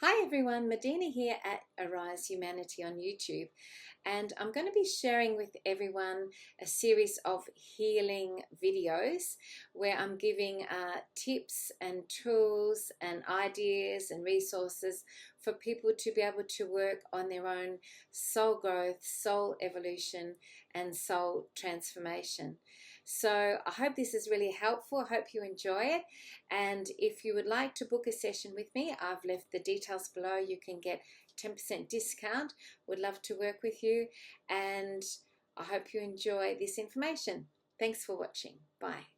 Hi everyone, Medyhne here at Arise Humanity on YouTube, and I'm going to be sharing with everyone a series of healing videos where I'm giving tips and tools and ideas and resources for people to be able to work on their own soul growth, soul evolution and soul transformation. So I hope this is really helpful. I hope you enjoy it. And if you would like to book a session with me, I've left the details below. You can get 10% discount. Would love to work with you. And I hope you enjoy this information. Thanks for watching. Bye.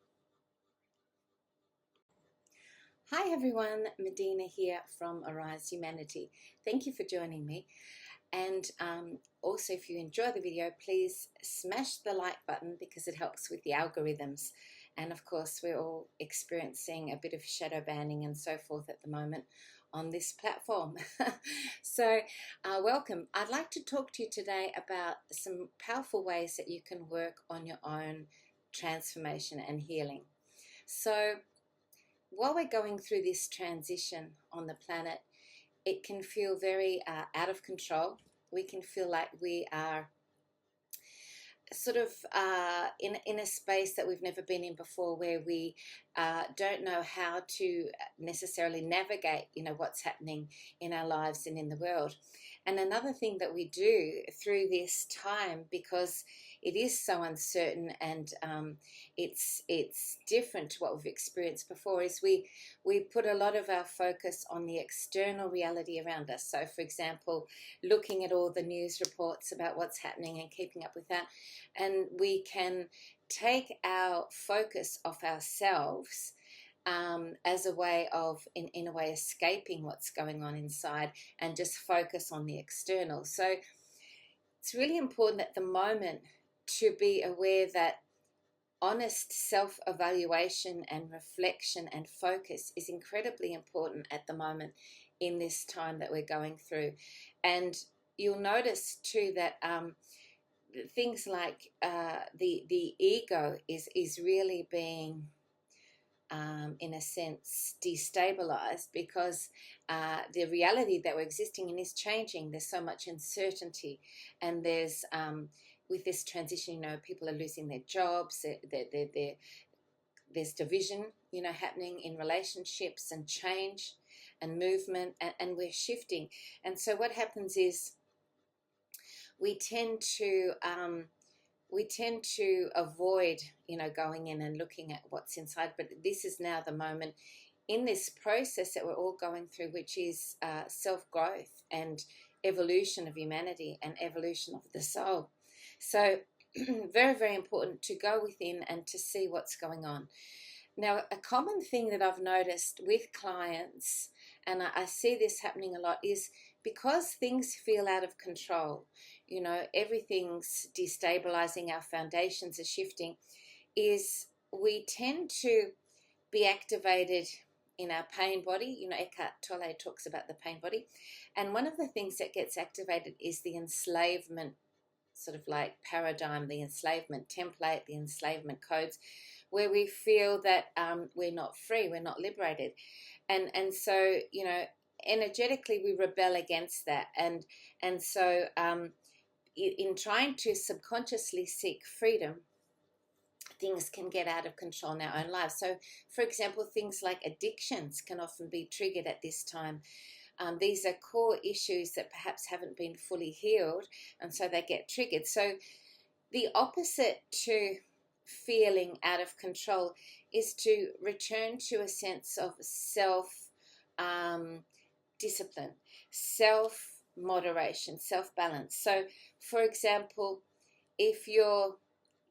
Hi everyone, Medyhne here from Arise Humanity. Thank you for joining me. And also, if you enjoy the video, please smash the like button because it helps with the algorithms. And of course, we're all experiencing a bit of shadow banning and so forth at the moment on this platform. So welcome. I'd like to talk to you today about some powerful ways that you can work on your own transformation and healing. So while we're going through this transition on the planet, it can feel very out of control. We can feel like we are sort of in a space that we've never been in before, where we don't know how to necessarily navigate, what's happening in our lives and in the world. And another thing that we do through this time, because it is so uncertain and it's different to what we've experienced before, is we put a lot of our focus on the external reality around us. So, for example, looking at all the news reports about what's happening and keeping up with that, and we can take our focus off ourselves as a way of, in a way, escaping what's going on inside and just focus on the external. So it's really important at the moment to be aware that honest self-evaluation and reflection and focus is incredibly important at the moment in this time that we're going through. And you'll notice too that things like the ego is really being in a sense destabilized, because the reality that we're existing in is changing. There's so much uncertainty, and there's with this transition, people are losing their jobs, there's division, happening in relationships, and change and movement, and we're shifting. And so what happens is we tend to avoid, going in and looking at what's inside. But this is now the moment in this process that we're all going through, which is self-growth and evolution of humanity and evolution of the soul. So very, very important to go within and to see what's going on. Now, a common thing that I've noticed with clients, and I see this happening a lot, is because things feel out of control, everything's destabilizing, our foundations are shifting, is we tend to be activated in our pain body. Eckhart Tolle talks about the pain body. And one of the things that gets activated is the enslavement sort of like paradigm, the enslavement template, the enslavement codes, where we feel that we're not free, we're not liberated. And so, energetically we rebel against that. And so in trying to subconsciously seek freedom, things can get out of control in our own lives. So, for example, things like addictions can often be triggered at this time. These are core issues that perhaps haven't been fully healed, and so they get triggered. So the opposite to feeling out of control is to return to a sense of self-discipline, self-moderation, self-balance. So, for example, if your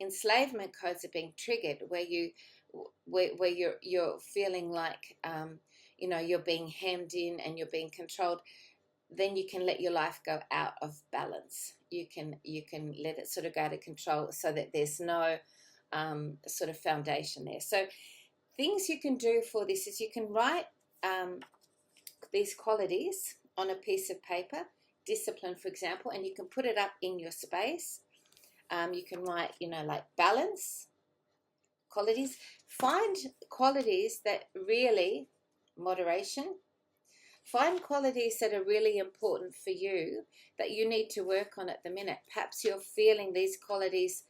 enslavement codes are being triggered, where you're feeling like you're being hemmed in and you're being controlled, then you can let your life go out of balance. You can let it sort of go out of control, so that there's no sort of foundation there. So things you can do for this is you can write these qualities on a piece of paper, discipline, for example, and you can put it up in your space. You can write, like balance, qualities. Find qualities that really, moderation, Find qualities that are really important for you that you need to work on at the minute. Perhaps you're feeling these qualities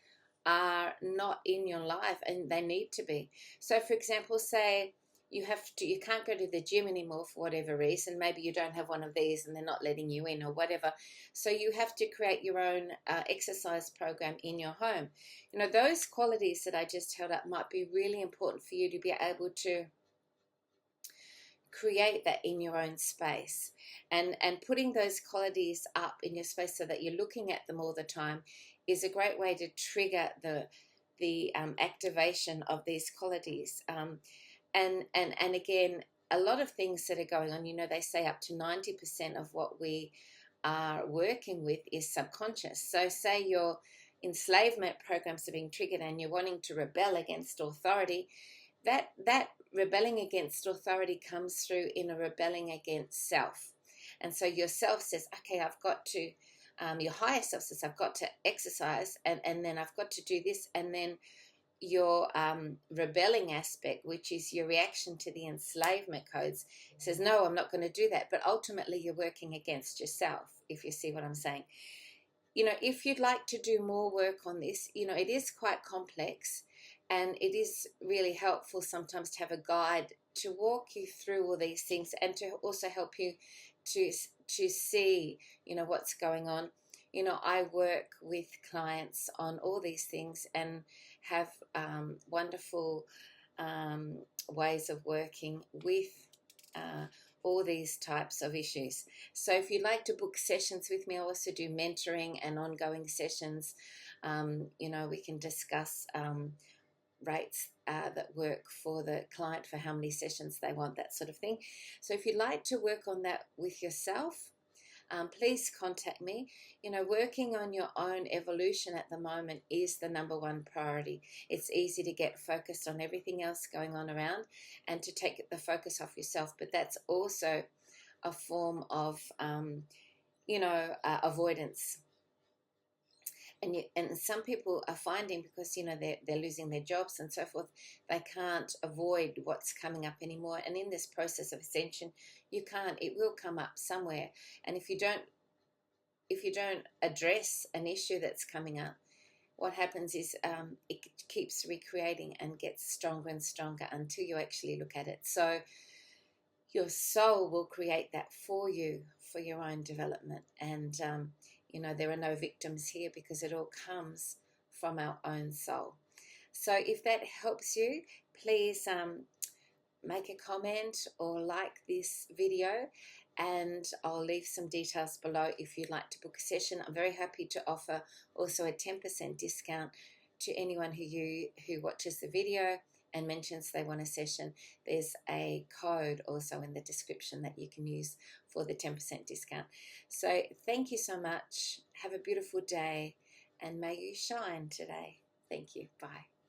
are not in your life and they need to be. So for example, say you can't go to the gym anymore for whatever reason. Maybe you don't have one of these and they're not letting you in or whatever. So you have to create your own exercise program in your home. You know, those qualities that I just held up might be really important for you to be able to create that in your own space, and putting those qualities up in your space so that you're looking at them all the time is a great way to trigger the activation of these qualities. And again, a lot of things that are going on, you know, they say up to 90% of what we are working with is subconscious. So say your enslavement programs are being triggered and you're wanting to rebel against authority, that rebelling against authority comes through in a rebelling against self. And so your self says, okay, I've got to, your higher self says, I've got to exercise, and then I've got to do this. And then your rebelling aspect, which is your reaction to the enslavement codes, says, no, I'm not going to do that. But ultimately you're working against yourself, if you see what I'm saying. You know, if you'd like to do more work on this, you know, it is quite complex. And it is really helpful sometimes to have a guide to walk you through all these things and to also help you to see, you know, what's going on. You know, I work with clients on all these things and have wonderful ways of working with all these types of issues. So if you'd like to book sessions with me, I also do mentoring and ongoing sessions. You know, we can discuss rates that work for the client for how many sessions they want, that sort of thing. So if you'd like to work on that with yourself, please contact me. You know, working on your own evolution at the moment is the #1 priority. It's easy to get focused on everything else going on around and to take the focus off yourself, but that's also a form of, you know, avoidance. And some people are finding, because, you know, they're losing their jobs and so forth, they can't avoid what's coming up anymore. And in this process of ascension, you can't. It will come up somewhere. And if you don't address an issue that's coming up, what happens is it keeps recreating and gets stronger and stronger until you actually look at it. So your soul will create that for you for your own development. And you know, there are no victims here because it all comes from our own soul. So if that helps you, please make a comment or like this video, and I'll leave some details below if you'd like to book a session. I'm very happy to offer also a 10% discount to anyone who watches the video and mentions they want a session. There's a code also in the description that you can use for the 10% discount. So thank you so much. Have a beautiful day and may you shine today. Thank you. Bye.